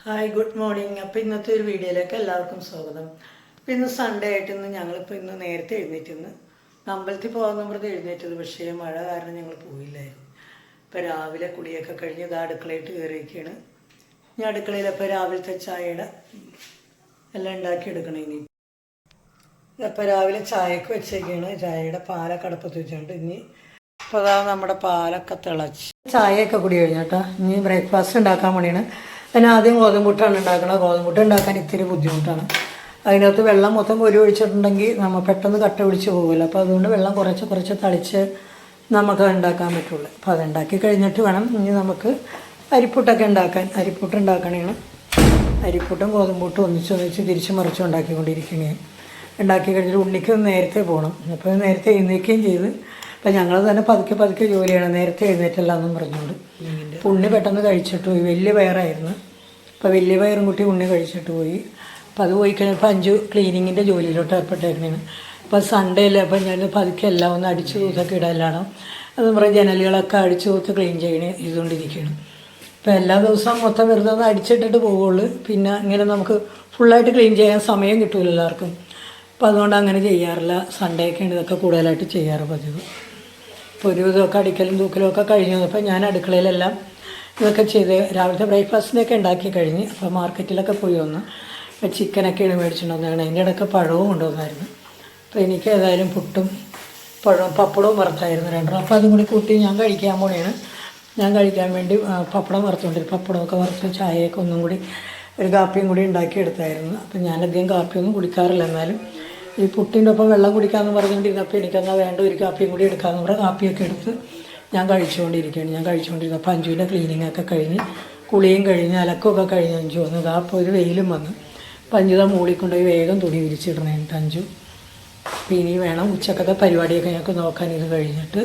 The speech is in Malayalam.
Hi good morning. അപ്പോൾ ഇന്നത്തെ ഒരു വീഡിയോയിലേക്ക് എല്ലാവർക്കും സ്വാഗതം. അപ്പോൾ ഇന്ന് സൺഡേ ആയിട്ട് ഞങ്ങളിപ്പോൾ ഇന്ന് നേരത്തെ എഴുന്നേറ്റിന്ന് അമ്പലത്തിൽ പോകാമെന്ന് പറഞ്ഞ് എഴുന്നേറ്റത്. പക്ഷേ മഴ കാരണം ഞങ്ങൾ പോയില്ലായിരുന്നു. ഇപ്പോൾ രാവിലെ കുളിയൊക്കെ കഴിഞ്ഞ് ഇത് അടുക്കളയിട്ട് കയറിയിരിക്കുകയാണ്. ഞാൻ അടുക്കളയിൽ അപ്പോൾ രാവിലത്തെ ചായയുടെ എല്ലാം ഉണ്ടാക്കിയെടുക്കണം. ഇനി അപ്പോൾ രാവിലെ ചായക്ക് വെച്ചേക്കാണ്. ചായയുടെ പാലൊക്കെ അടുപ്പത്ത് വെച്ചിട്ടുണ്ട്. ഇനി അപ്പോൾ അതാ നമ്മുടെ പാലൊക്കെ തിളച്ച് ചായയൊക്കെ കുടി കഴിഞ്ഞാട്ടോ. ഇനി ബ്രേക്ക്ഫാസ്റ്റ് ഉണ്ടാക്കാൻ വേണ്ടിയാണ്. അതിന് ആദ്യം ഗോതമ്പുട്ടാണ് ഉണ്ടാക്കുന്നത്. ഗോതമ്പുട്ട് ഉണ്ടാക്കാൻ ഇത്തിരി ബുദ്ധിമുട്ടാണ്. അതിനകത്ത് വെള്ളം മൊത്തം ഒരു ഒഴിച്ചിട്ടുണ്ടെങ്കിൽ നമ്മൾ പെട്ടെന്ന് കട്ട പിടിച്ച് പോകുമല്ലോ. അപ്പോൾ അതുകൊണ്ട് വെള്ളം കുറച്ച് തളിച്ച് നമുക്ക് ഉണ്ടാക്കാൻ പറ്റുള്ളൂ. അപ്പോൾ അതുണ്ടാക്കി കഴിഞ്ഞിട്ട് വേണം ഇനി നമുക്ക് അരിപ്പുട്ടൊക്കെ ഉണ്ടാക്കാൻ. അരിപ്പുട്ട് ഉണ്ടാക്കണേണ്. അരിപ്പുട്ടും ഗോതമ്പുട്ടും ഒന്നിച്ച് തിരിച്ച് മറിച്ചും ഉണ്ടാക്കിക്കൊണ്ടിരിക്കുകയാണ്. ഉണ്ടാക്കി കഴിഞ്ഞിട്ട് ഉണ്ണിക്ക് നേരത്തെ പോകണം. അപ്പോൾ നേരത്തെ എഴുന്നേൽക്കുകയും ചെയ്ത്. അപ്പം ഞങ്ങൾ തന്നെ പതുക്കെ ജോലി ചെയ്യണം. നേരത്തെ എഴുന്നേറ്റല്ല എന്നും പറഞ്ഞുകൊണ്ട് ഉണ്ണി പെട്ടെന്ന് കഴിച്ചിട്ട് പോയി. വലിയ പയറായിരുന്നു. അപ്പോൾ വലിയ പയറും കുട്ടി ഉണ്ണി കഴിച്ചിട്ട് പോയി. അപ്പോൾ അത് പോയി കഴിഞ്ഞപ്പോൾ അഞ്ചു ക്ലീനിങ്ങിൻ്റെ ജോലിയിലോട്ട് ഏർപ്പെട്ടായിരുന്നു. അപ്പോൾ സൺഡേ അല്ലേ. അപ്പോൾ ഞാൻ പതുക്കെ എല്ലാം ഒന്ന് അടിച്ചു തൂത്തൊക്കെ ഇടാനാണ്. അത് പറഞ്ഞ് ജനലുകളൊക്കെ അടിച്ചു തൂത്ത് ക്ലീൻ ചെയ്തുകൊണ്ടിരിക്കുകയാണ്. അപ്പോൾ എല്ലാ ദിവസവും മൊത്തം വെറുതെ ഒന്ന് അടിച്ചിട്ടിട്ട് പോവുള്ളൂ. പിന്നെ ഇങ്ങനെ നമുക്ക് ഫുള്ളായിട്ട് ക്ലീൻ ചെയ്യാൻ സമയം കിട്ടില്ല എല്ലാവർക്കും. അപ്പോൾ അതുകൊണ്ട് അങ്ങനെ ചെയ്യാറില്ല. സൺഡേയൊക്കെയാണ് ഇതൊക്കെ കൂടുതലായിട്ട് ചെയ്യാറ് പതിവ്. ഇപ്പോൾ ഒരു ഇതൊക്കെ അടിക്കലും തൂക്കലും ഒക്കെ കഴിഞ്ഞു. അപ്പോൾ ഞാൻ അടുക്കളയിലെല്ലാം ഇതൊക്കെ ചെയ്ത് രാവിലത്തെ ബ്രേക്ക്ഫാസ്റ്റിനൊക്കെ ഉണ്ടാക്കി കഴിഞ്ഞ്. അപ്പോൾ മാർക്കറ്റിലൊക്കെ പോയി വന്ന് ചിക്കനൊക്കെയാണ് മേടിച്ചിട്ടുണ്ടാകുന്നതാണ്. അതിൻ്റെ ഇടയ്ക്ക് പഴവും കൊണ്ടുവന്നായിരുന്നു. അപ്പോൾ എനിക്ക് ഏതായാലും പുട്ടും പപ്പടവും വറുത്തായിരുന്നു രണ്ടെണ്ണം. അപ്പോൾ അതും കൂടി കൂട്ടി ഞാൻ കഴിക്കാൻ പോണെയാണ്. ഞാൻ കഴിക്കാൻ വേണ്ടി പപ്പടം വറുത്തുകൊണ്ടിരുന്നു. പപ്പടമൊക്കെ വറുത്ത് ചായയൊക്കെ ഒന്നും കൂടി ഒരു കാപ്പിയും കൂടി ഉണ്ടാക്കിയെടുത്തായിരുന്നു. അപ്പോൾ ഞാനധികം കാപ്പിയൊന്നും കുടിക്കാറില്ല. എന്നാലും ഈ പുട്ടിൻ്റെ ഒപ്പം വെള്ളം കുടിക്കാമെന്ന് പറഞ്ഞുകൊണ്ടിരുന്നപ്പോൾ എനിക്കെന്നാൽ വേണ്ട ഒരു കാപ്പിയും കൂടി എടുക്കാമെന്ന് പറഞ്ഞാൽ കാപ്പിയൊക്കെ എടുത്ത് ഞാൻ കഴിച്ചുകൊണ്ടിരുന്നത്. അപ്പോൾ അഞ്ചുവിൻ്റെ ക്ലീനിങ്ങൊക്കെ കഴിഞ്ഞ് കുളിയും കഴിഞ്ഞ് അലക്കമൊക്കെ കഴിഞ്ഞ് അഞ്ചു വന്നു. അപ്പോൾ ഒരു വെയിലും വന്നു. അപ്പോൾ അഞ്ചുതാ മൂളിൽ കൊണ്ടുപോയി വേഗം തുണി വിരിച്ചിടണേട്ട് അഞ്ചു. അപ്പോൾ ഇനി വേണം ഉച്ചക്കത്തെ പരിപാടിയൊക്കെ ഞങ്ങൾക്ക് നോക്കാൻ ഇത് കഴിഞ്ഞിട്ട്.